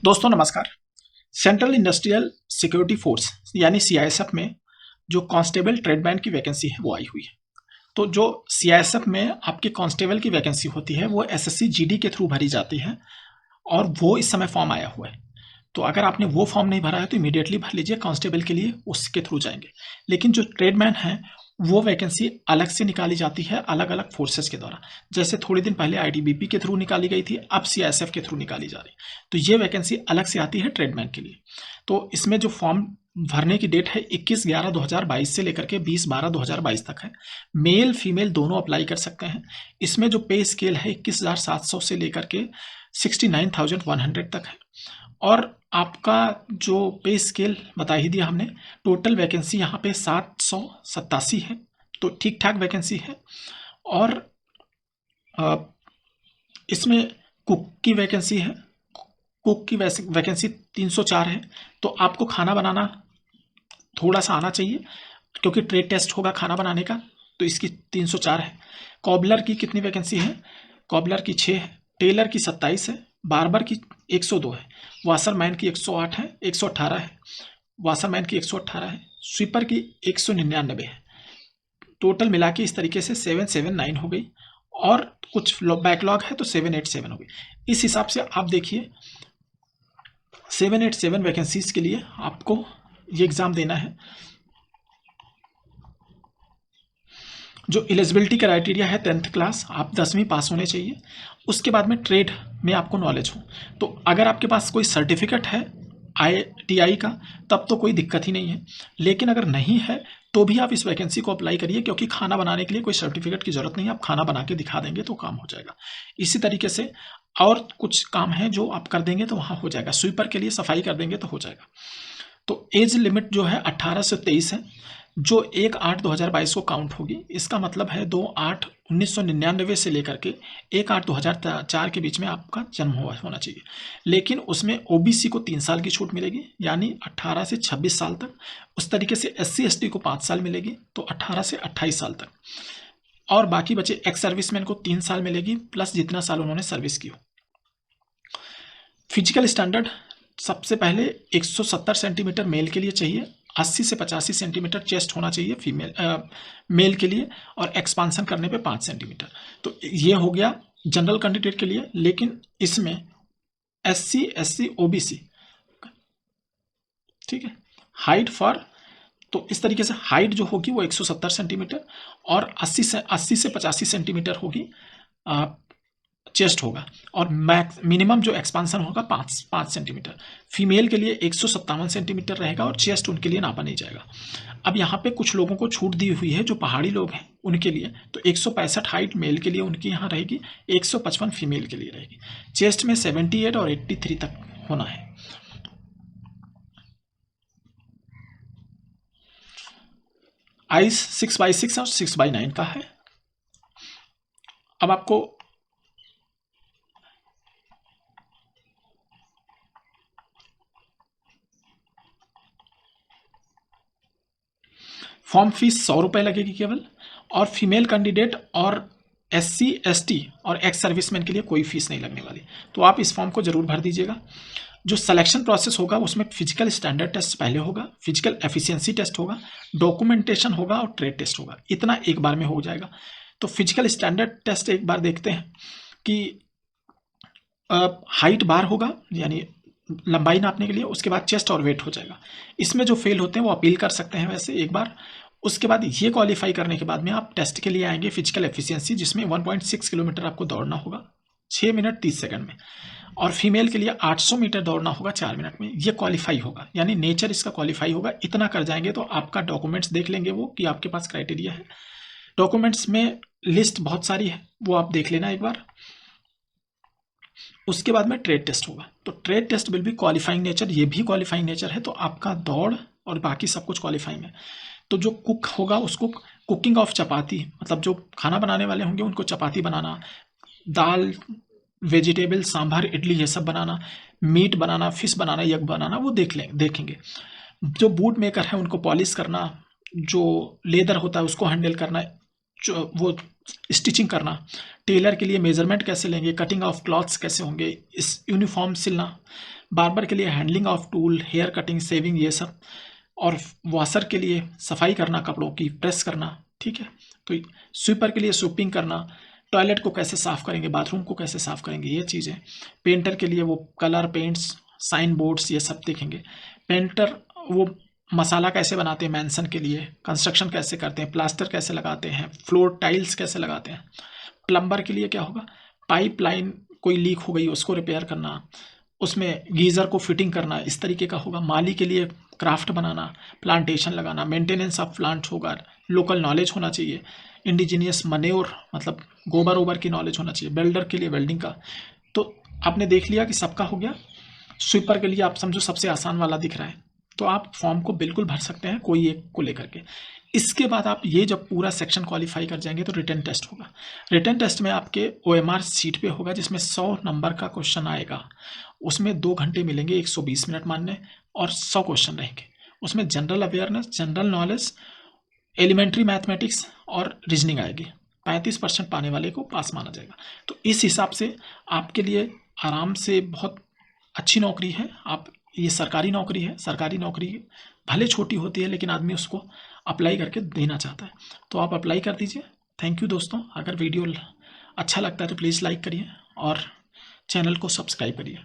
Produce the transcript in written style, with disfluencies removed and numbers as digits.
दोस्तों नमस्कार। Central industrial security force यानी सीआईएसएफ में जो कांस्टेबल ट्रेडमैन की वैकेंसी है वो आई हुई है। तो जो सीआईएसएफ में आपकी कांस्टेबल की वैकेंसी होती है वो एसएससी जीडी के थ्रू भरी जाती है और वो इस समय फॉर्म आया हुआ है। तो अगर आपने वो फॉर्म नहीं भरा है तो इमीडिएटली भर लीजिए, कांस्टेबल के लिए उसके थ्रू जाएंगे। लेकिन जो ट्रेडमैन है वो वैकेंसी अलग से निकाली जाती है, अलग अलग फोर्सेस के द्वारा। जैसे थोड़े दिन पहले आईटीबीपी के थ्रू निकाली गई थी, अब सीआईएसएफ के थ्रू निकाली जा रही। तो ये वैकेंसी अलग से आती है ट्रेडमैन के लिए। तो इसमें जो फॉर्म भरने की डेट है 21/11/2022 से लेकर के 20/12/2022 तक है। मेल फीमेल दोनों अप्लाई कर सकते हैं। इसमें जो पे स्केल है 21,700 से लेकर के 69,100 तक है। और आपका जो पे स्केल बता ही दिया हमने। टोटल वैकेंसी यहाँ पे 787 है, तो ठीक ठाक वैकेंसी है। और इसमें कुक की वैकेंसी है। कुक की वैकेंसी 304 है। तो आपको खाना बनाना थोड़ा सा आना चाहिए क्योंकि ट्रेड टेस्ट होगा खाना बनाने का, तो इसकी 304 है। कॉबलर की कितनी वैकेंसी है? कॉबलर की 6 है। टेलर की 27 है। बार्बर की 102 है। वाशरमैन की 108 है, 118 है। वाशरमैन की 118 है। स्वीपर की 199 है। टोटल मिला के इस तरीके से 779 हो गई और कुछ बैकलॉग है तो 787 हो गई। इस हिसाब से आप देखिए 787 वैकेंसीज के लिए आपको ये एग्ज़ाम देना है। जो एलिजिबिलिटी क्राइटेरिया है 10th क्लास, आप 10वीं पास होने चाहिए। उसके बाद में ट्रेड में आपको नॉलेज हो। तो अगर आपके पास कोई सर्टिफिकेट है ITI का तब तो कोई दिक्कत ही नहीं है, लेकिन अगर नहीं है तो भी आप इस वैकेंसी को अप्लाई करिए क्योंकि खाना बनाने के लिए कोई सर्टिफिकेट की ज़रूरत नहीं है। आप खाना बना के दिखा देंगे तो काम हो जाएगा। इसी तरीके से और कुछ काम है जो आप कर देंगे तो वहाँ हो जाएगा। स्वीपर के लिए सफाई कर देंगे तो हो जाएगा। तो एज लिमिट जो है 18 से 23 है, जो 1/8/2022 को काउंट होगी। इसका मतलब है 2/8/1999 से लेकर के 1/8/2004 के बीच में आपका जन्म होना चाहिए। लेकिन उसमें ओबीसी को 3 साल की छूट मिलेगी, यानी 18 से 26 साल तक। उस तरीके से SC ST को 5 साल मिलेगी, तो 18 से 28 साल तक। और बाकी बचे एक्स सर्विसमैन को 3 साल मिलेगी, प्लस जितना साल उन्होंने सर्विस की हो। फिजिकल स्टैंडर्ड सबसे पहले 170 सेंटीमीटर मेल के लिए चाहिए, 80 से 85 सेंटीमीटर चेस्ट होना चाहिए मेल के लिए, और एक्सपांसन करने पे 5 सेंटीमीटर। तो ये हो गया जनरल कैंडिडेट के लिए। लेकिन इसमें SC SC OBC, ठीक है, हाइट फॉर, तो इस तरीके से हाइट जो होगी वो 170 सेंटीमीटर और 80 से 85 सेंटीमीटर होगी चेस्ट होगा। और मैक्स मिनिमम जो एक्सपांसन होगा 5 सेंटीमीटर। फीमेल के लिए 157 सेंटीमीटर रहेगा और चेस्ट उनके लिए नापा नहीं जाएगा। अब यहाँ पे कुछ लोगों को छूट दी हुई है, जो पहाड़ी लोग हैं उनके लिए। तो 165 हाइट मेल के लिए उनकी यहाँ रहेगी, 155 फीमेल के लिए रहेगी। चेस्ट में 78 और 83 तक होना है। आइस 6x6 और 6x9 का है। अब आपको फॉर्म फीस 100 रुपये लगेगी केवल, और फीमेल कैंडिडेट और SC ST और एक्स सर्विसमैन के लिए कोई फीस नहीं लगने वाली। तो आप इस फॉर्म को जरूर भर दीजिएगा। जो सिलेक्शन प्रोसेस होगा उसमें फिजिकल स्टैंडर्ड टेस्ट पहले होगा, फिजिकल एफिशिएंसी टेस्ट होगा, डॉक्यूमेंटेशन होगा और ट्रेड टेस्ट होगा। इतना एक बार में हो जाएगा। तो फिजिकल स्टैंडर्ड टेस्ट एक बार देखते हैं कि हाइट बार होगा, यानी लंबाई नापने के लिए। उसके बाद चेस्ट और वेट हो जाएगा। इसमें जो फेल होते हैं वो अपील कर सकते हैं वैसे एक बार। उसके बाद ये क्वालिफाई करने के बाद में आप टेस्ट के लिए आएंगे फिजिकल एफिशिएंसी, जिसमें 1.6 किलोमीटर आपको दौड़ना होगा 6 मिनट 30 सेकंड में, और फीमेल के लिए 800 मीटर दौड़ना होगा 4 मिनट में। ये क्वालिफाई होगा, यानी नेचर इसका क्वालिफाई होगा। इतना कर जाएंगे तो आपका डॉक्यूमेंट्स देख लेंगे वो कि आपके पास क्राइटेरिया है। डॉक्यूमेंट्स में लिस्ट बहुत सारी है, वो आप देख लेना एक बार। उसके बाद में ट्रेड टेस्ट होगा। तो trade test will be qualifying nature, ये भी क्वालिफाइंग नेचर है। तो आपका दौड़ और बाकी सब कुछ क्वालिफाइंग है। तो जो कुक होगा उसको कुकिंग ऑफ चपाती, मतलब जो खाना बनाने वाले होंगे उनको चपाती बनाना, दाल, वेजिटेबल, सांभर, इडली ये सब बनाना, मीट बनाना, फिश बनाना, यग बनाना, वो देखेंगे। जो बूट मेकर है उनको पॉलिश करना, जो लेदर होता है उसको हैंडल करना, वो स्टिचिंग करना, टेलर के लिए मेजरमेंट कैसे लेंगे, कटिंग ऑफ क्लॉथ्स कैसे होंगे, इस यूनिफॉर्म सिलना, बार्बर के लिए handling of tool, hair cutting, shaving, ये सब, और वॉशर के लिए सफाई करना, कपड़ों की प्रेस करना, ठीक है। तो स्वीपर के लिए स्वीपिंग करना, टॉयलेट को कैसे साफ़ करेंगे, बाथरूम को कैसे साफ़ करेंगे, ये चीज़ें। पेंटर के लिए वो कलर पेंट्स, साइन बोर्ड्स, ये सब देखेंगे। पेंटर वो मसाला कैसे बनाते हैं मैंसन के लिए, कंस्ट्रक्शन कैसे करते हैं, प्लास्टर कैसे लगाते हैं, फ्लोर टाइल्स कैसे लगाते हैं। प्लम्बर के लिए क्या होगा, पाइप लाइन कोई लीक हो गई उसको रिपेयर करना, उसमें गीज़र को फिटिंग करना, इस तरीके का होगा। माली के लिए क्राफ्ट बनाना, प्लांटेशन लगाना, मेंटेनेंस ऑफ प्लांट होगा, लोकल नॉलेज होना चाहिए, इंडिजीनियस मनेयोर मतलब गोबर ओबर की नॉलेज होना चाहिए। बिल्डर के लिए वेल्डिंग का। तो आपने देख लिया कि सबका हो गया। स्वीपर के लिए आप समझो सबसे आसान वाला दिख रहा है, तो आप फॉर्म को बिल्कुल भर सकते हैं कोई एक को लेकर के। इसके बाद आप ये जब पूरा सेक्शन क्वालिफाई कर जाएंगे तो रिटन टेस्ट होगा। रिटन टेस्ट में आपके OMR सीट पे होगा जिसमें 100 नंबर का क्वेश्चन आएगा। उसमें 2 घंटे मिलेंगे, 120 मिनट मानने, और 100 क्वेश्चन रहेंगे। उसमें general awareness, general knowledge, elementary mathematics और रीजनिंग आएगी। 35% पाने वाले को पास माना जाएगा। तो इस हिसाब से आपके लिए आराम से बहुत अच्छी नौकरी है। आप ये सरकारी नौकरी है। सरकारी नौकरी भले छोटी होती है लेकिन आदमी उसको अप्लाई करके देना चाहता है, तो आप अप्लाई कर दीजिए। थैंक यू दोस्तों। अगर वीडियो अच्छा लगता है तो प्लीज़ लाइक करिए और चैनल को सब्सक्राइब करिए।